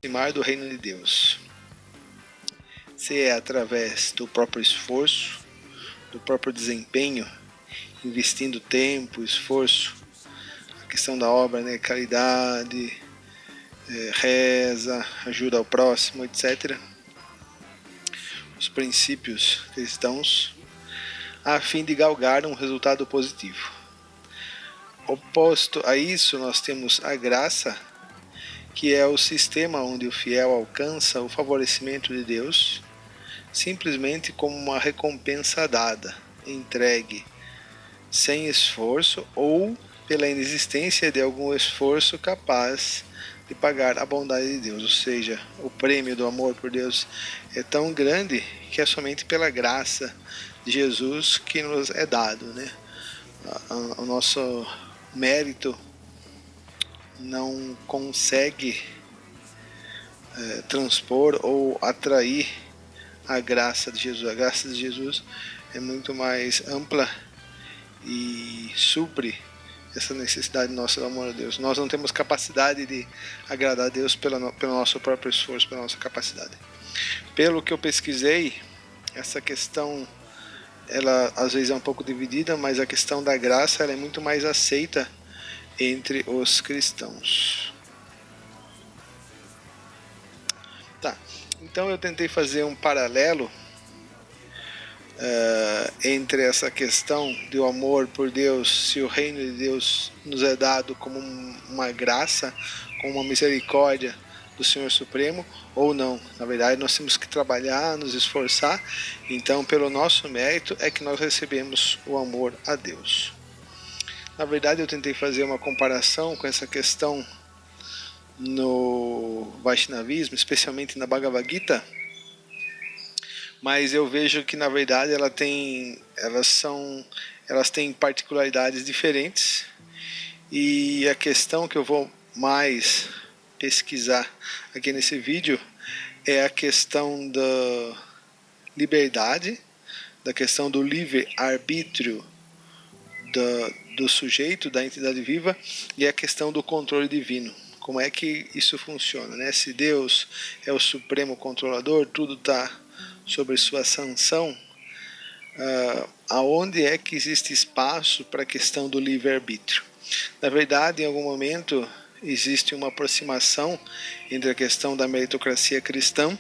aproximar do reino de Deus. Se é através do próprio esforço, do próprio desempenho, investindo tempo, esforço, a questão da obra, né, caridade, reza, ajuda ao próximo, etc. Os princípios cristãos, a fim de galgar um resultado positivo. Oposto a isso, nós temos a graça, que é o sistema onde o fiel alcança o favorecimento de Deus, simplesmente como uma recompensa dada, entregue, sem esforço ou pela inexistência de algum esforço capaz de pagar a bondade de Deus. Ou seja, o prêmio do amor por Deus é tão grande que é somente pela graça de Jesus que nos é dado, né? O nosso mérito não consegue transpor ou atrair a graça de Jesus. A graça de Jesus é muito mais ampla e supre essa necessidade nossa do amor a Deus. Nós não temos capacidade de agradar a Deus pelo nosso próprio esforço, pela nossa capacidade. Pelo que eu pesquisei, essa questão, ela às vezes é um pouco dividida, mas a questão da graça ela é muito mais aceita entre os cristãos. Tá, então eu tentei fazer um paralelo entre essa questão do amor por Deus, se o reino de Deus nos é dado como uma graça, como uma misericórdia do Senhor Supremo, ou não. Na verdade, nós temos que trabalhar, nos esforçar, então pelo nosso mérito é que nós recebemos o amor a Deus. Na verdade, eu tentei fazer uma comparação com essa questão no Vaishnavismo, especialmente na Bhagavad Gita, mas eu vejo que na verdade elas têm particularidades diferentes, e a questão que eu vou mais pesquisar aqui nesse vídeo é a questão da liberdade, da questão do livre-arbítrio do sujeito, da entidade viva, e a questão do controle divino. Como é que isso funciona, né? Se Deus é o supremo controlador, tudo está sobre sua sanção, aonde é que existe espaço para a questão do livre-arbítrio? Na verdade, em algum momento, existe uma aproximação entre a questão da meritocracia cristã,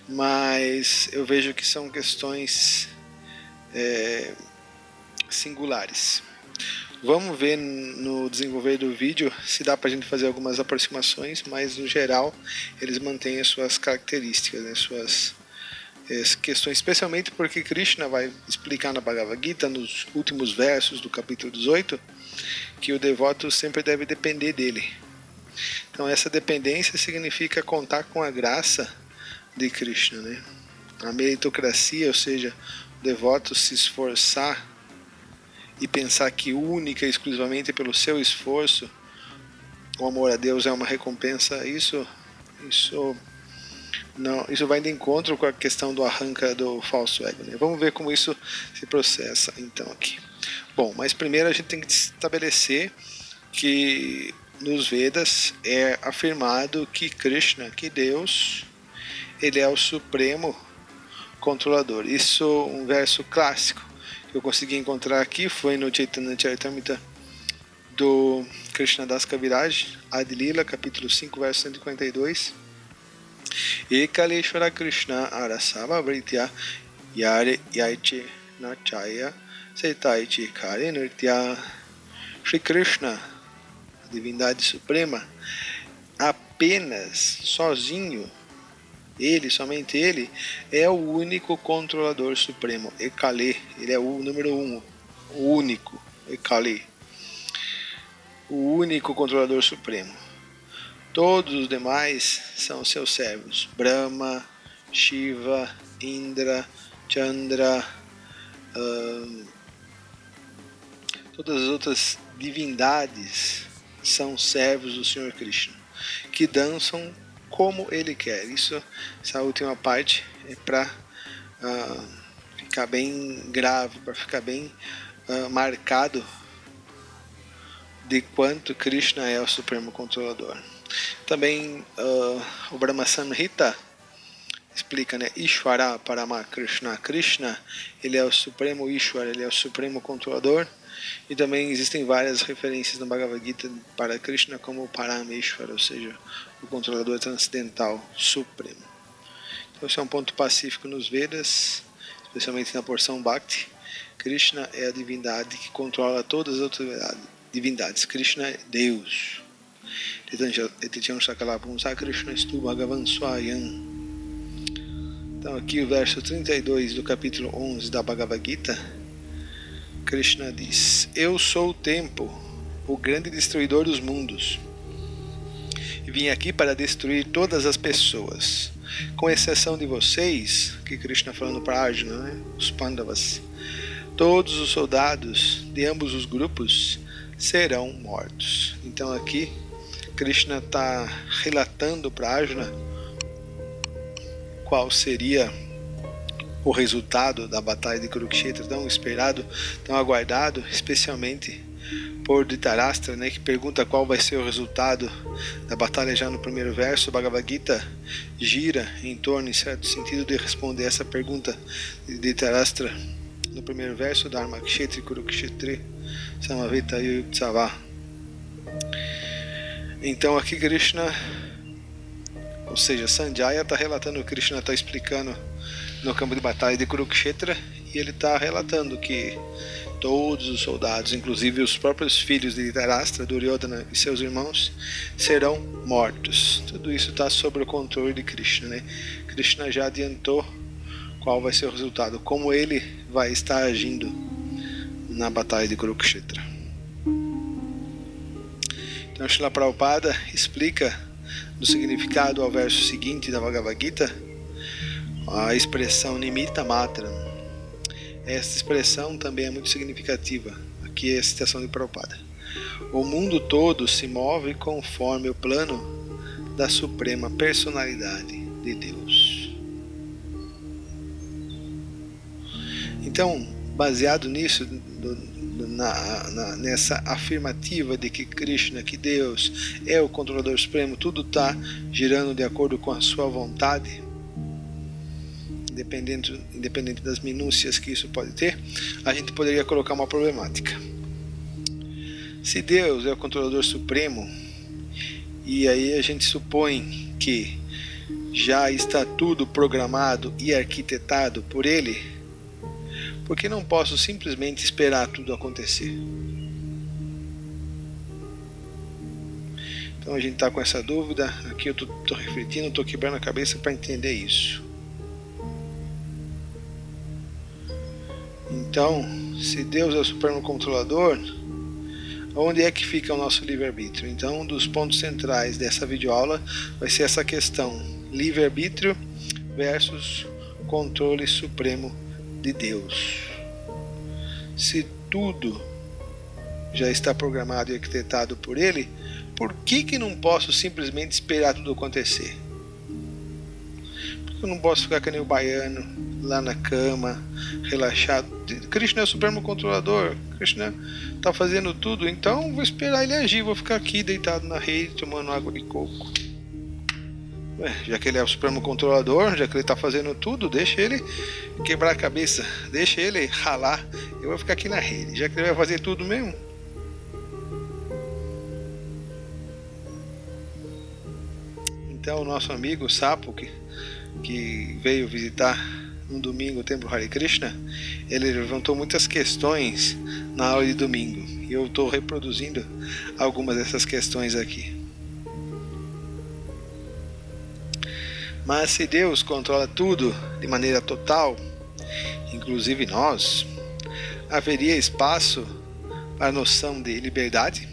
mas eu vejo que são questões singulares. Vamos ver no desenvolver do vídeo se dá para a gente fazer algumas aproximações, mas no geral eles mantêm as suas características, né, suas questões, especialmente porque Krishna vai explicar na Bhagavad Gita, nos últimos versos do capítulo 18, que o devoto sempre deve depender dele. Então essa dependência significa contar com a graça de Krishna, né? A meritocracia, ou seja, o devoto se esforçar e pensar que única e exclusivamente pelo seu esforço o amor a Deus é uma recompensa, isso vai de encontro com a questão do arranca do falso ego, né? Vamos ver como isso se processa então aqui. Bom, mas primeiro a gente tem que estabelecer que nos Vedas é afirmado que Krishna, que Deus, ele é o supremo controlador. Isso um verso clássico que eu consegui encontrar aqui foi no Chaitanya Charitamrita do Krishnadas Kaviraj, Adi Lila, capítulo 5, verso 142. Ekaleshwara Krishna Arasava Britya Yare Yaiche Nachaya Setaiche Kare Nirtya. Shri Krishna, a divindade suprema, apenas, sozinho, ele, somente ele, é o único controlador supremo. Ekale, ele é o número 1, o único, Ekale, o único controlador supremo. Todos os demais são seus servos. Brahma, Shiva, Indra, Chandra, todas as outras divindades são servos do Senhor Krishna, que dançam como ele quer. Essa última parte é para ficar bem grave, para ficar bem marcado de quanto Krishna é o supremo controlador. Também o Brahma Samhita explica, né? Ishvara Parama Krishna. Krishna, ele é o supremo Ishvara, ele é o supremo controlador. E também existem várias referências no Bhagavad Gita para Krishna como Parameshvara, ou seja, o controlador transcendental supremo. Então esse é um ponto pacífico nos Vedas, especialmente na porção Bhakti. Krishna é a divindade que controla todas as outras divindades. Krishna é Deus. Krishna Stu Bhagavan Swayam. Então aqui o verso 32 do capítulo 11 da Bhagavad Gita, Krishna diz: Eu sou o tempo, o grande destruidor dos mundos, e vim aqui para destruir todas as pessoas, com exceção de vocês, que Krishna falando para Arjuna, né? Os Pandavas. Todos os soldados de ambos os grupos serão mortos. Então aqui Krishna está relatando para Arjuna qual seria o resultado da batalha de Kurukshetra, tão esperado, tão aguardado, especialmente por Dhritarashtra, né, que pergunta qual vai ser o resultado da batalha já no primeiro verso. O Bhagavad Gita gira em torno, em certo sentido, de responder essa pergunta de Dhritarashtra no primeiro verso, Dharma Kshetri Kurukshetre Samaveta Yuktsava. Então aqui Krishna, ou seja, Sanjaya está relatando, Krishna está explicando no campo de batalha de Kurukshetra, e ele está relatando que todos os soldados, inclusive os próprios filhos de Dhritarashtra, Duryodhana e seus irmãos, serão mortos. Tudo isso está sob o controle de Krishna, né? Krishna já adiantou qual vai ser o resultado, como ele vai estar agindo na batalha de Kurukshetra. Então Srila Prabhupada explica no significado ao verso seguinte da Bhagavad Gita a expressão Nimitta Matra. Esta expressão também é muito significativa. Aqui é a citação de Prabhupada. O mundo todo se move conforme o plano da suprema personalidade de Deus. Então, baseado nisso, nessa afirmativa de que Krishna, que Deus é o controlador supremo, tudo está girando de acordo com a sua vontade, independente das minúcias que isso pode ter, a gente poderia colocar uma problemática. Se Deus é o controlador supremo, e aí a gente supõe que já está tudo programado e arquitetado por Ele, por que não posso simplesmente esperar tudo acontecer? Então a gente está com essa dúvida, aqui eu estou refletindo, estou quebrando a cabeça para entender isso. Então, se Deus é o supremo controlador, onde é que fica o nosso livre-arbítrio? Então, um dos pontos centrais dessa videoaula vai ser essa questão, livre-arbítrio versus controle supremo de Deus. Se tudo já está programado e arquitetado por Ele, por que não posso simplesmente esperar tudo acontecer? Por que eu não posso ficar que nem o baiano, lá na cama, relaxado? Krishna é o supremo controlador, Krishna está fazendo tudo, então vou esperar ele agir, vou ficar aqui deitado na rede, tomando água de coco. Já que ele é o supremo controlador, já que ele está fazendo tudo, deixa ele quebrar a cabeça, deixa ele ralar, eu vou ficar aqui na rede, já que ele vai fazer tudo mesmo. Então o nosso amigo Sapo, que veio visitar um domingo o templo Hare Krishna, ele levantou muitas questões na aula de domingo, e eu estou reproduzindo algumas dessas questões aqui. Mas se Deus controla tudo de maneira total, inclusive nós, haveria espaço para a noção de liberdade?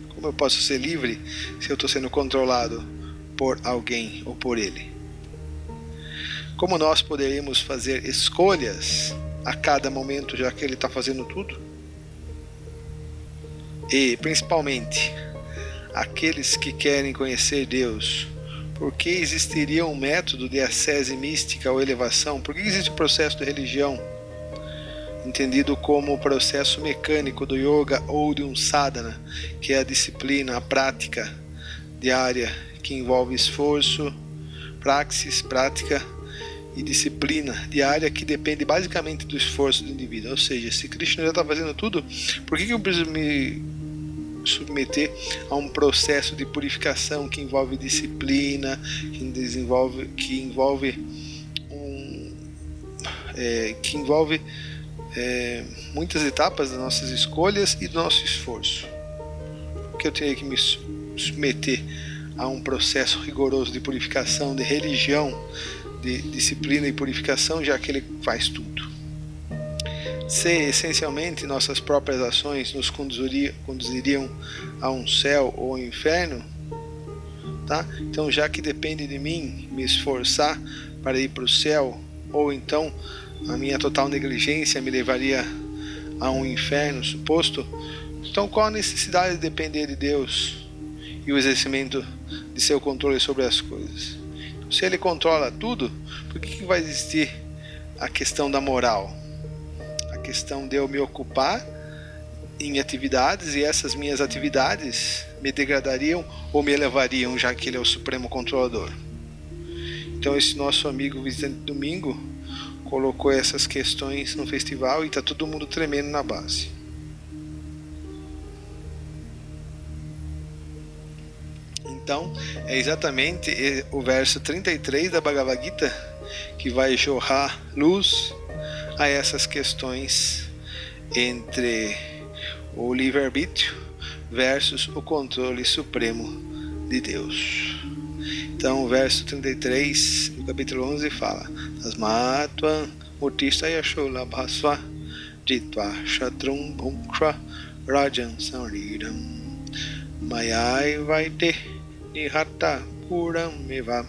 Como eu posso ser livre se eu estou sendo controlado por alguém ou por Ele? Como nós poderíamos fazer escolhas a cada momento, já que Ele está fazendo tudo? E, principalmente, aqueles que querem conhecer Deus, por que existiria um método de ascese mística ou elevação? Por que existe o processo de religião, entendido como o processo mecânico do yoga ou de um sadhana, que é a disciplina, a prática diária que envolve esforço, praxis, prática e disciplina diária que depende basicamente do esforço do indivíduo. Ou seja, se Krishna já está fazendo tudo, por que eu preciso me submeter a um processo de purificação que envolve disciplina, que envolve muitas etapas das nossas escolhas e do nosso esforço? Que eu teria que me submeter a um processo rigoroso de purificação, de religião, de disciplina e purificação, já que ele faz tudo. Se essencialmente nossas próprias ações nos conduziriam a um céu ou um inferno, tá? Então, já que depende de mim me esforçar para ir para o céu, ou então a minha total negligência me levaria a um inferno suposto, então qual a necessidade de depender de Deus e o exercimento de seu controle sobre as coisas? Então, se Ele controla tudo, por que vai existir a questão da moral? A questão de eu me ocupar em atividades e essas minhas atividades me degradariam ou me elevariam, já que Ele é o Supremo Controlador. Então esse nosso amigo Visitante Domingo colocou essas questões no festival e está todo mundo tremendo na base. Então é exatamente o verso 33 da Bhagavad Gita que vai jorrar luz a essas questões entre o livre-arbítrio versus o controle supremo de Deus. Então o verso 33 do capítulo 11 fala: Tasmatvam murtistayashola bhasva jitva shatrum bhunksha rajan sanriram mayai vaite nihatta puram eva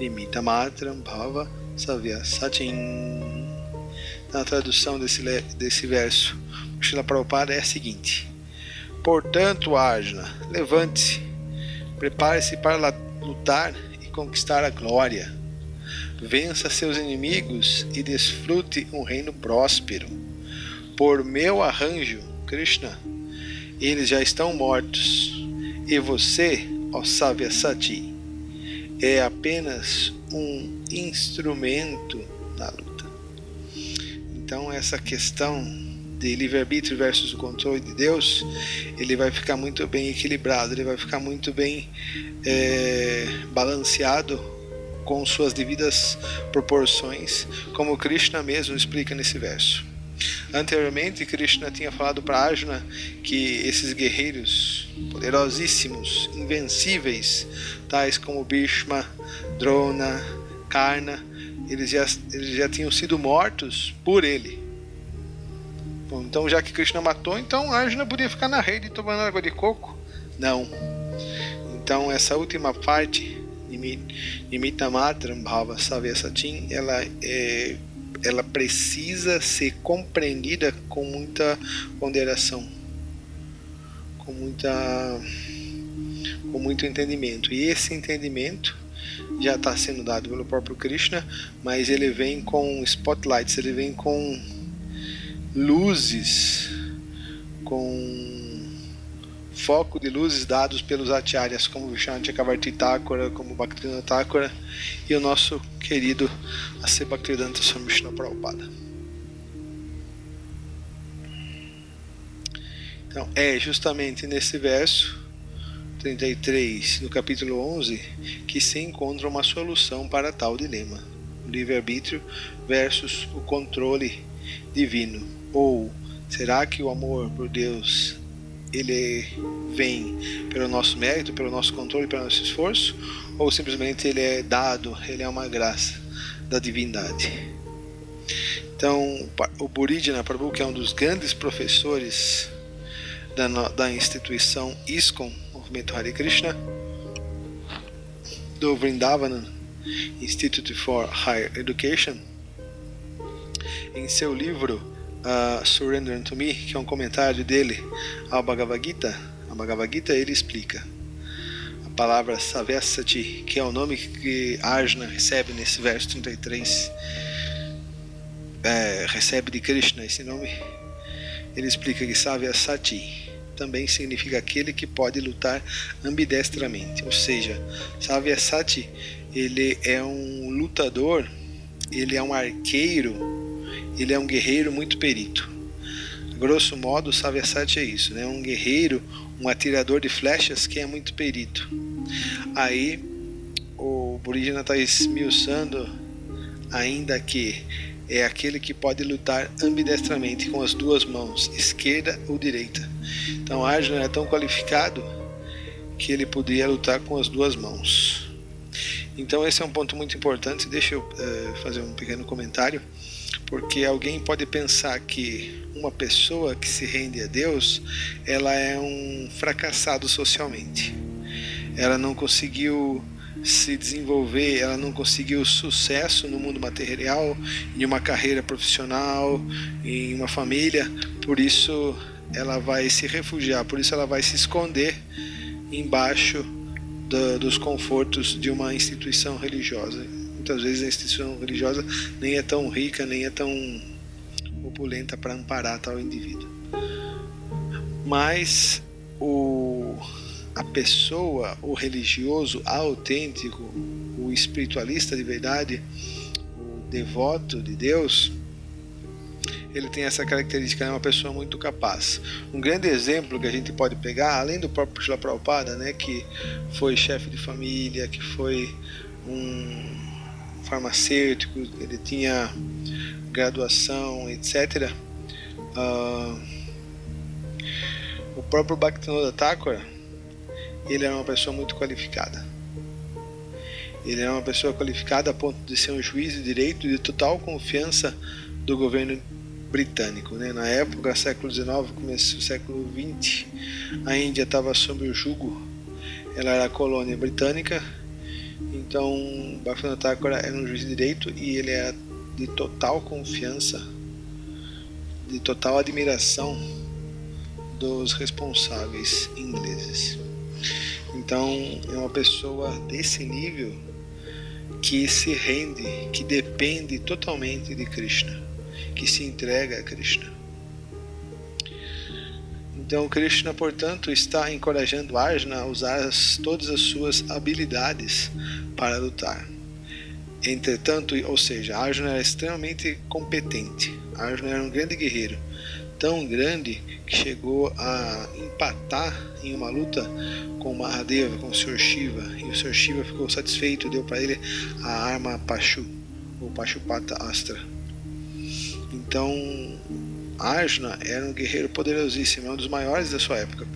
nimittamatram bhava savya sachin. Na tradução desse verso, o Srila Prabhupada é a seguinte: portanto, Arjuna, levante-se, prepare-se para lutar e conquistar a glória. Vença seus inimigos e desfrute um reino próspero. Por meu arranjo, Krishna, eles já estão mortos. E você, ó Savyasati, é apenas um instrumento na luta. Então essa questão de livre-arbítrio versus o controle de Deus, ele vai ficar muito bem equilibrado, ele vai ficar muito bem balanceado com suas devidas proporções, como Krishna mesmo explica nesse verso. Anteriormente, Krishna tinha falado para Arjuna que esses guerreiros poderosíssimos, invencíveis, tais como Bhishma, Drona, Karna, eles já tinham sido mortos por ele. Bom, então já que Krishna matou, então Arjuna podia ficar na rede tomando água de coco? Não. Então essa última parte, Nimittamatram Bhava Savya Sachin, ela precisa ser compreendida com muita ponderação, com muito entendimento. E esse entendimento já está sendo dado pelo próprio Krishna, mas ele vem com spotlights, ele vem com luzes, com foco de luzes dados pelos acharyas, como Vishnu Chakravarti Thakura, como Bhaktivinoda Thakura e o nosso querido A.C. Bhaktivedanta Swami Srila Prabhupada. Então é justamente nesse verso 33 do capítulo 11 que se encontra uma solução para tal dilema: o livre-arbítrio versus o controle divino. Ou será que o amor por Deus ele vem pelo nosso mérito, pelo nosso controle, pelo nosso esforço, ou simplesmente ele é dado, ele é uma graça da divindade? Então o Buridjana Prabhu, que é um dos grandes professores da instituição ISKCON, Movimento Hare Krishna, do Vrindavan Institute for Higher Education, em seu livro Surrender to Me, que é um comentário dele ao Bhagavad Gita, ele explica a palavra Savyasati, que é o nome que Arjuna recebe nesse verso 33, recebe de Krishna esse nome. Ele explica que Savyasati também significa aquele que pode lutar ambidestramente. Ou seja, Savyasati, ele é um lutador, ele é um arqueiro, ele é um guerreiro muito perito. Grosso modo, Savyasati é isso, né? Um guerreiro, um atirador de flechas que é muito perito. Aí o Burijana está esmiuçando ainda que é aquele que pode lutar ambidestramente com as duas mãos, esquerda ou direita. Então Arjuna era tão qualificado que ele podia lutar com as duas mãos. Então esse é um ponto muito importante. Deixa eu fazer um pequeno comentário, porque alguém pode pensar que uma pessoa que se rende a Deus, ela é um fracassado socialmente. Ela não conseguiu se desenvolver, ela não conseguiu sucesso no mundo material, em uma carreira profissional, em uma família, por isso ela vai se refugiar, por isso ela vai se esconder embaixo dos confortos de uma instituição religiosa. Muitas vezes a instituição religiosa nem é tão rica, nem é tão opulenta para amparar tal indivíduo. Mas a pessoa, o religioso autêntico, o espiritualista de verdade, o devoto de Deus, ele tem essa característica, é uma pessoa muito capaz. Um grande exemplo que a gente pode pegar, além do próprio Srila Prabhupada, né, que foi chefe de família, que foi um farmacêutico, ele tinha graduação, etc. O próprio Bhaktivinoda Thakur, ele era uma pessoa muito qualificada. Ele era uma pessoa qualificada a ponto de ser um juiz de direito de total confiança do governo britânico, né? Na época, século XIX, começo do século XX, a Índia estava sob o jugo, ela era colônia britânica, então Bhaktivinoda Thakur era um juiz de direito e ele era de total confiança, de total admiração dos responsáveis ingleses. Então é uma pessoa desse nível que se rende, que depende totalmente de Krishna, que se entrega a Krishna. Então Krishna, portanto, está encorajando Arjuna a usar todas as suas habilidades para lutar. Entretanto, ou seja, Arjuna era extremamente competente, Arjuna era um grande guerreiro, tão grande que chegou a empatar em uma luta com Mahadeva, com o Sr. Shiva, e o Sr. Shiva ficou satisfeito, deu para ele a arma Pashu, ou Pashupata Astra. Então Arjuna era um guerreiro poderosíssimo, um dos maiores da sua época.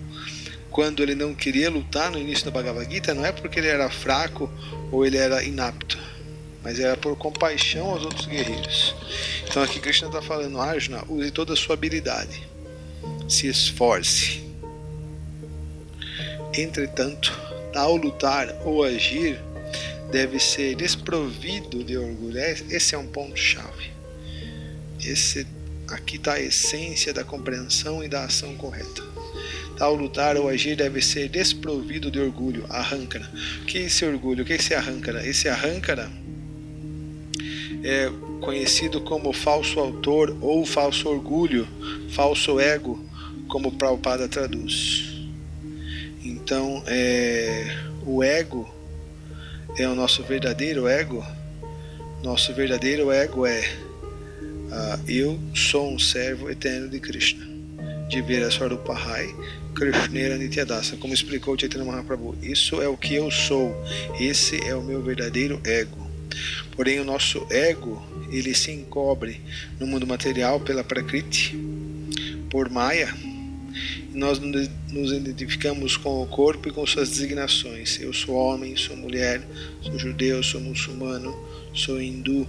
Quando ele não queria lutar no início da Bhagavad Gita, não é porque ele era fraco ou ele era inapto, mas era por compaixão aos outros guerreiros. Então aqui Krishna está falando: Arjuna, use toda a sua habilidade, se esforce. Entretanto, ao lutar ou agir, deve ser desprovido de orgulho. Esse é um ponto-chave. Aqui está a essência da compreensão e da ação correta. Ao lutar ou agir, deve ser desprovido de orgulho, ahankara. O que é esse orgulho? O que é esse ahankara? Esse ahankara é conhecido como falso autor ou falso orgulho, falso ego, como Prabhupada traduz. Então, o ego é o nosso verdadeiro ego. Nosso verdadeiro ego é eu sou um servo eterno de Krishna. Divira Swarupahai Krishnera Nityadasa, como explicou Chaitanya Mahaprabhu. Isso é o que eu sou. Esse é o meu verdadeiro ego. Porém, o nosso ego, ele se encobre no mundo material pela Prakriti, por Maya. Nós nos identificamos com o corpo e com suas designações. Eu sou homem, sou mulher, sou judeu, sou muçulmano, sou hindu,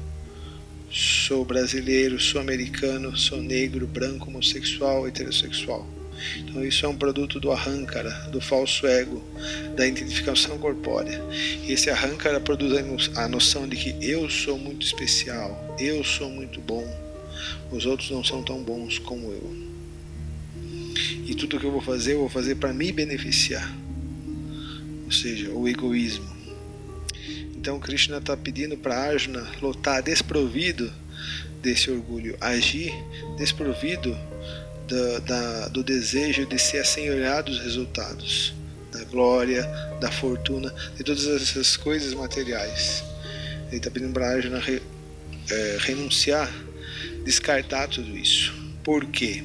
sou brasileiro, sou americano, sou negro, branco, homossexual, heterossexual. Então isso é um produto do ahankara, do falso ego, da identificação corpórea. E esse ahankara produz a noção de que eu sou muito especial, eu sou muito bom, os outros não são tão bons como eu. E tudo que eu vou fazer para me beneficiar. Ou seja, o egoísmo. Então Krishna está pedindo para Arjuna lutar desprovido desse orgulho, agir desprovido do desejo de se assenhorear dos resultados, da glória, da fortuna, de todas essas coisas materiais. Ele está pedindo para Arjuna renunciar, descartar tudo isso. Por quê?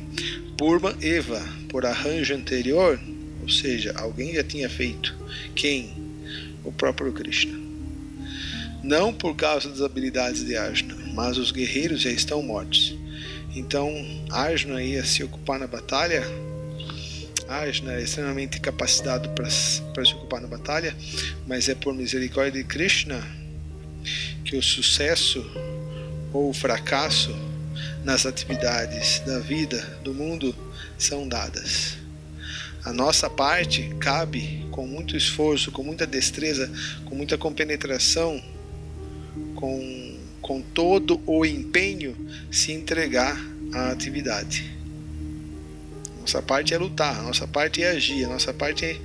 Purva Eva, por arranjo anterior, ou seja, alguém já tinha feito. Quem? O próprio Krishna. Não por causa das habilidades de Arjuna, mas os guerreiros já estão mortos. Então Arjuna ia se ocupar na batalha. Arjuna é extremamente capacitado para se ocupar na batalha, mas é por misericórdia de Krishna que o sucesso ou o fracasso nas atividades da vida, do mundo, são dadas. A nossa parte cabe, com muito esforço, com muita destreza, com muita compenetração, com todo o empenho, se entregar à atividade. Nossa parte é lutar, a nossa parte é agir, a nossa parte é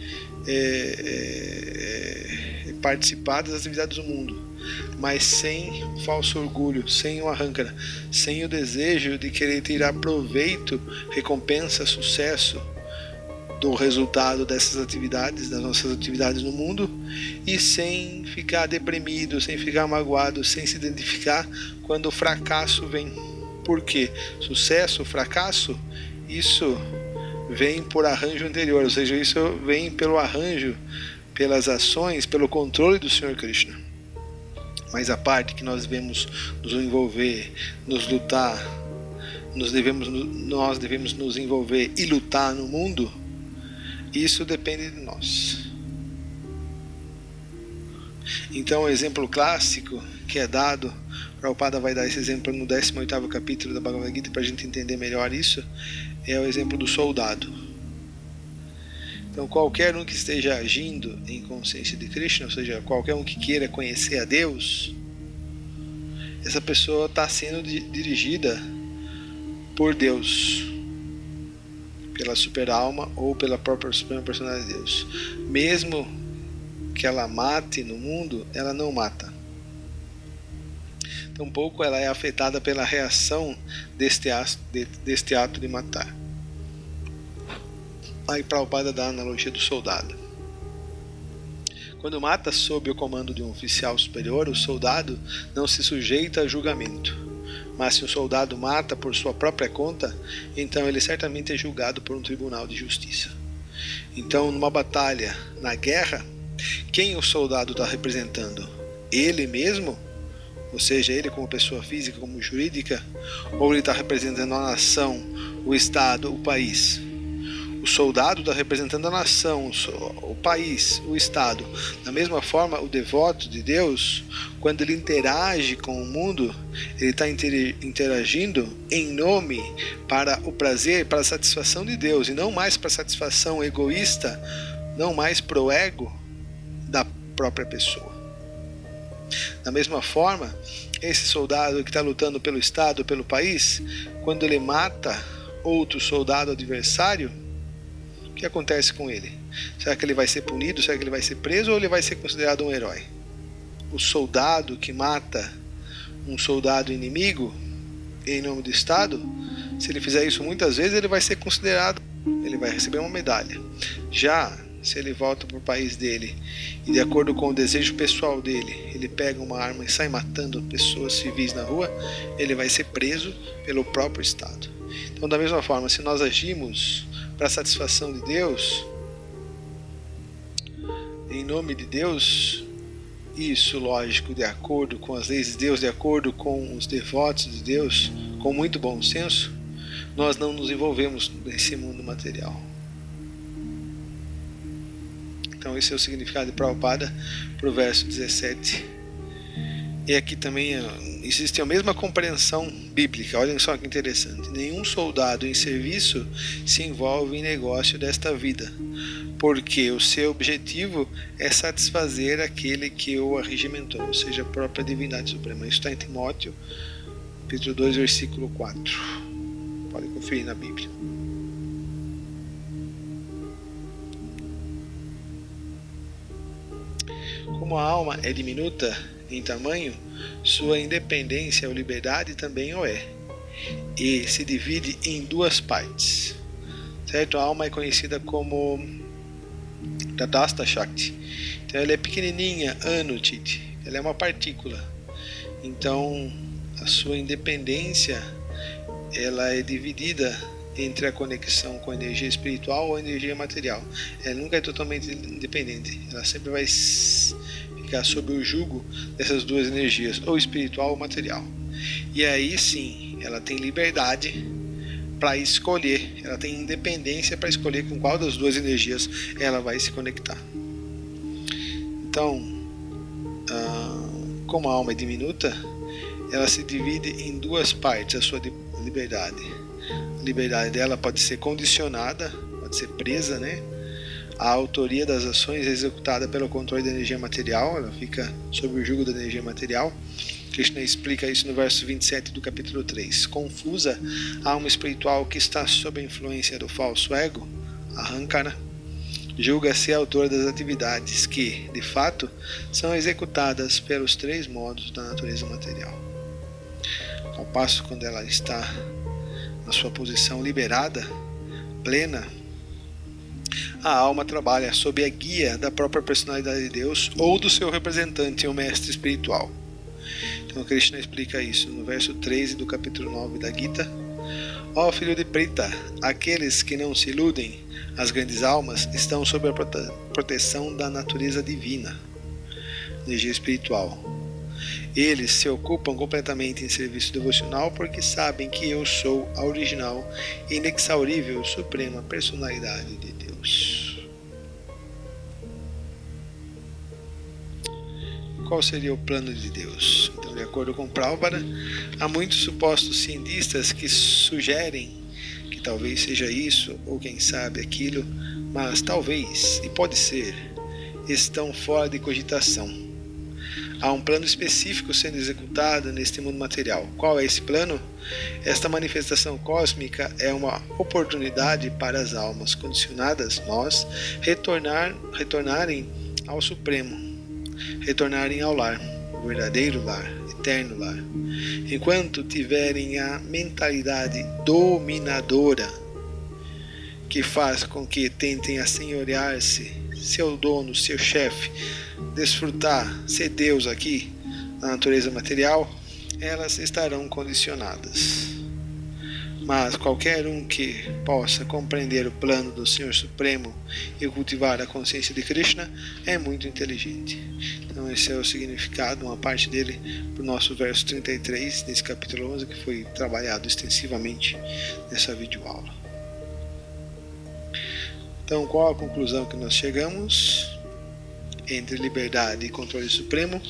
participar das atividades do mundo, mas sem falso orgulho, sem o arrancar, sem o desejo de querer tirar proveito, recompensa, sucesso do resultado dessas atividades, das nossas atividades no mundo, e sem ficar deprimido, sem ficar magoado, sem se identificar quando o fracasso vem. Por quê? Sucesso, fracasso, isso vem por arranjo anterior, ou seja, isso vem pelo arranjo, pelas ações, pelo controle do Senhor Krishna. Mas a parte que nós devemos nos envolver, nos lutar, nós devemos nos envolver e lutar no mundo, isso depende de nós. Então o exemplo clássico que é dado, Prabhupada vai dar esse exemplo no 18º capítulo da Bhagavad Gita para a gente entender melhor isso, é o exemplo do soldado. Então qualquer um que esteja agindo em consciência de Krishna, ou seja, qualquer um que queira conhecer a Deus, essa pessoa está sendo dirigida por Deus, pela super-alma ou pela própria suprema personalidade de Deus. Mesmo que ela mate no mundo, ela não mata. Tampouco ela é afetada pela reação deste ato de matar. Aí Prabhupada dá a analogia do soldado. Quando mata sob o comando de um oficial superior, o soldado não se sujeita a julgamento. Mas se o soldado mata por sua própria conta, então ele certamente é julgado por um tribunal de justiça. Então, numa batalha, na guerra, quem o soldado está representando? Ele mesmo? Ou seja, ele como pessoa física, como jurídica? Ou ele está representando a nação, o Estado, o país? O soldado está representando a nação, o país, o Estado. Da mesma forma, o devoto de Deus, quando ele interage com o mundo, ele está interagindo em nome para o prazer, para a satisfação de Deus, e não mais para a satisfação egoísta, não mais para o ego da própria pessoa. Da mesma forma, esse soldado que está lutando pelo Estado, pelo país, quando ele mata outro soldado adversário, o que acontece com ele? Será que ele vai ser punido? Será que ele vai ser preso ou ele vai ser considerado um herói? O soldado que mata um soldado inimigo em nome do Estado, se ele fizer isso muitas vezes, ele vai ser considerado, ele vai receber uma medalha. Já se ele volta para o país dele e, de acordo com o desejo pessoal dele, ele pega uma arma e sai matando pessoas civis na rua, ele vai ser preso pelo próprio Estado. Então, da mesma forma, se nós agimos para a satisfação de Deus, em nome de Deus, isso, lógico, de acordo com as leis de Deus, de acordo com os devotos de Deus, com muito bom senso, nós não nos envolvemos nesse mundo material. Então esse é o significado de Prabhupada para o verso 17. E aqui também existe a mesma compreensão bíblica. Olhem só que interessante. Nenhum soldado em serviço se envolve em negócio desta vida, porque o seu objetivo é satisfazer aquele que o arregimentou, ou seja, a própria divindade suprema. Isso está em Timóteo, capítulo 2, versículo 4. Pode conferir na Bíblia. Como a alma é diminuta em tamanho, sua independência ou liberdade também o é. e se divide em duas partes, certo? A alma é conhecida como Tadasta Shakti. Então ela é pequenininha, Anutiti, ela é uma partícula. Então a sua independência ela é dividida entre a conexão com a energia espiritual ou a energia material. Ela nunca é totalmente independente, ela sempre vai ficar sob o jugo dessas duas energias, ou espiritual ou material. E aí sim, ela tem liberdade para escolher, ela tem independência para escolher com qual das duas energias ela vai se conectar. Então, como a alma é diminuta, ela se divide em duas partes, a sua liberdade. A liberdade dela pode ser condicionada, pode ser presa, né? A autoria das ações é executada pelo controle da energia material, ela fica sob o jugo da energia material. Krishna explica isso no verso 27 do capítulo 3. Confusa, a alma espiritual que está sob a influência do falso ego, Ahankara, julga-se autora das atividades que, de fato, são executadas pelos três modos da natureza material. Ao passo, quando ela está na sua posição liberada, plena, a alma trabalha sob a guia da própria personalidade de Deus ou do seu representante, o mestre espiritual. Então Krishna explica isso no verso 13 do capítulo 9 da Gita. Ó filho de Prita, aqueles que não se iludem, as grandes almas, estão sob a proteção da natureza divina, energia espiritual. Eles se ocupam completamente em serviço devocional porque sabem que eu sou a original, inexaurível, suprema personalidade de Deus. Qual seria o plano de Deus? Então, de acordo com Prabhupada, há muitos supostos cientistas que sugerem que talvez seja isso, ou quem sabe aquilo, mas talvez, e pode ser, estão fora de cogitação. Há um plano específico sendo executado neste mundo material. Qual é esse plano? Esta manifestação cósmica é uma oportunidade para as almas condicionadas, nós, retornarem ao Supremo, retornarem ao lar, o verdadeiro lar, eterno lar. Enquanto tiverem a mentalidade dominadora, que faz com que tentem assenhorear-se, seu dono, seu chefe, desfrutar, ser Deus aqui, na natureza material, elas estarão condicionadas. Mas qualquer um que possa compreender o plano do Senhor Supremo e cultivar a consciência de Krishna é muito inteligente. Então esse é o significado, uma parte dele, para o nosso verso 33, desse capítulo 11, que foi trabalhado extensivamente nessa videoaula. Então, qual a conclusão que nós chegamos? Entre liberdade e controle supremo,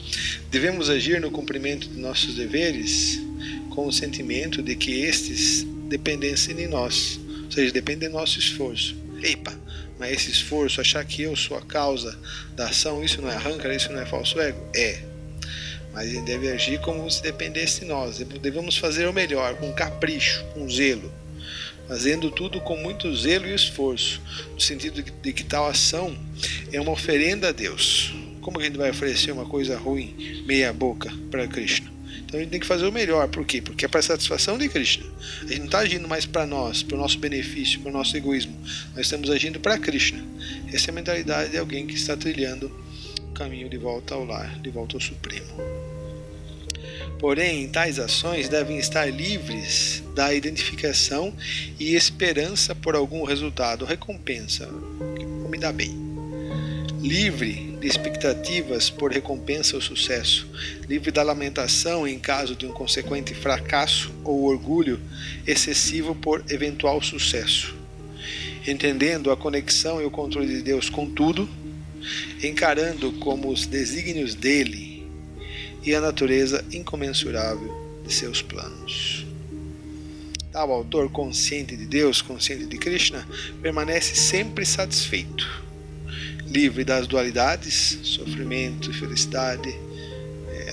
devemos agir no cumprimento de nossos deveres com o sentimento de que estes dependem de nós, ou seja, dependem do nosso esforço. Epa, mas esse esforço, achar que eu sou a causa da ação, isso não é Ahankara, isso não é falso ego? É. Mas ele deve agir como se dependesse de nós. Devemos fazer o melhor, com capricho, com zelo, fazendo tudo com muito zelo e esforço, no sentido de que tal ação é uma oferenda a Deus. Como a gente vai oferecer uma coisa ruim, meia boca, para Krishna? Então a gente tem que fazer o melhor. Por quê? Porque é para a satisfação de Krishna. A gente não está agindo mais para nós, para o nosso benefício, para o nosso egoísmo. Nós estamos agindo para Krishna. Essa é a mentalidade de alguém que está trilhando o caminho de volta ao lar, de volta ao Supremo. Porém, tais ações devem estar livres da identificação e esperança por algum resultado, recompensa, que me dá bem. Livre de expectativas por recompensa ou sucesso, livre da lamentação em caso de um consequente fracasso ou orgulho excessivo por eventual sucesso. Entendendo a conexão e o controle de Deus com tudo, encarando como os desígnios dele e a natureza incomensurável de seus planos. Tal autor consciente de Deus, consciente de Krishna, permanece sempre satisfeito, livre das dualidades, sofrimento e felicidade,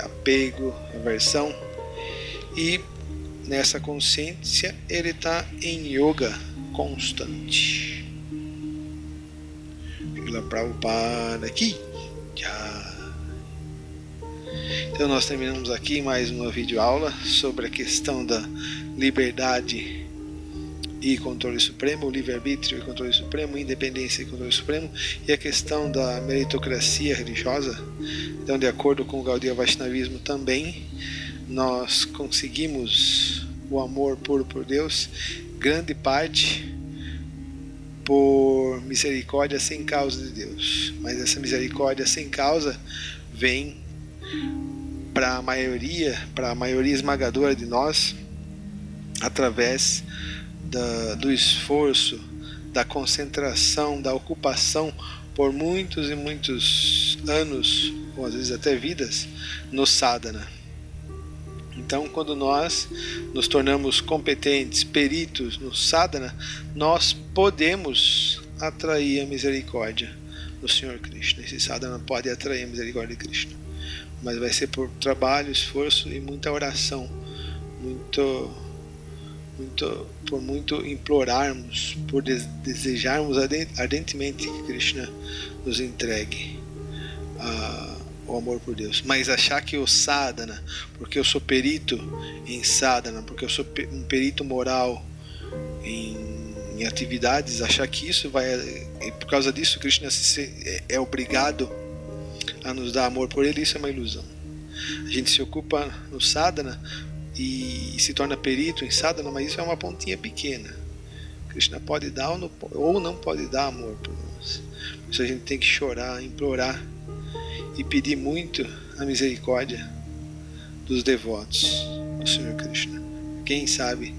apego, aversão, e nessa consciência ele está em yoga constante. Srila Prabhupada aqui. Então nós terminamos aqui mais uma videoaula sobre a questão da liberdade e controle supremo, livre-arbítrio e controle supremo, independência e controle supremo, e a questão da meritocracia religiosa. Então, de acordo com o Gaudiya Vaishnavismo também, nós conseguimos o amor puro por Deus, grande parte por misericórdia sem causa de Deus. Mas essa misericórdia sem causa vem para a maioria esmagadora de nós, através do esforço, da concentração, da ocupação por muitos e muitos anos, ou às vezes até vidas, no sadhana. Então, quando nós nos tornamos competentes, peritos no sadhana, nós podemos atrair a misericórdia do Senhor Krishna. Esse sadhana pode atrair a misericórdia de Krishna, mas vai ser por trabalho, esforço e muita oração, por muito implorarmos, por desejarmos ardentemente que Krishna nos entregue o amor por Deus. Mas achar que o sadhana, porque eu sou perito em sadhana, porque eu sou um perito moral em atividades, achar que isso vai, e por causa disso Krishna é obrigado a nos dar amor por ele, isso é uma ilusão. A gente se ocupa no sadhana e se torna perito em sadhana, mas isso é uma pontinha pequena. Krishna pode dar ou não pode dar amor por nós. Por isso a gente tem que chorar, implorar e pedir muito a misericórdia dos devotos do Senhor Krishna. Quem sabe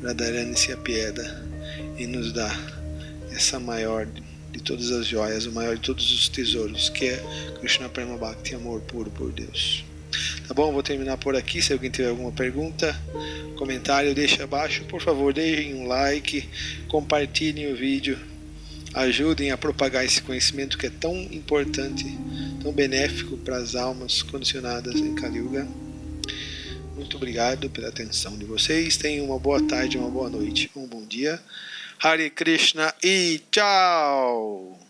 Radharani se apieda e nos dá essa maior de todas as joias, o maior de todos os tesouros, que é Krishna Prema Bhakti, amor puro por Deus. Tá bom? Vou terminar por aqui. Se alguém tiver alguma pergunta, comentário, deixa abaixo. Por favor, deixem um like, compartilhem o vídeo, ajudem a propagar esse conhecimento que é tão importante, tão benéfico para as almas condicionadas em Kali Yuga. Muito obrigado pela atenção de vocês. Tenham uma boa tarde, uma boa noite, um bom dia. Hare Krishna e tchau!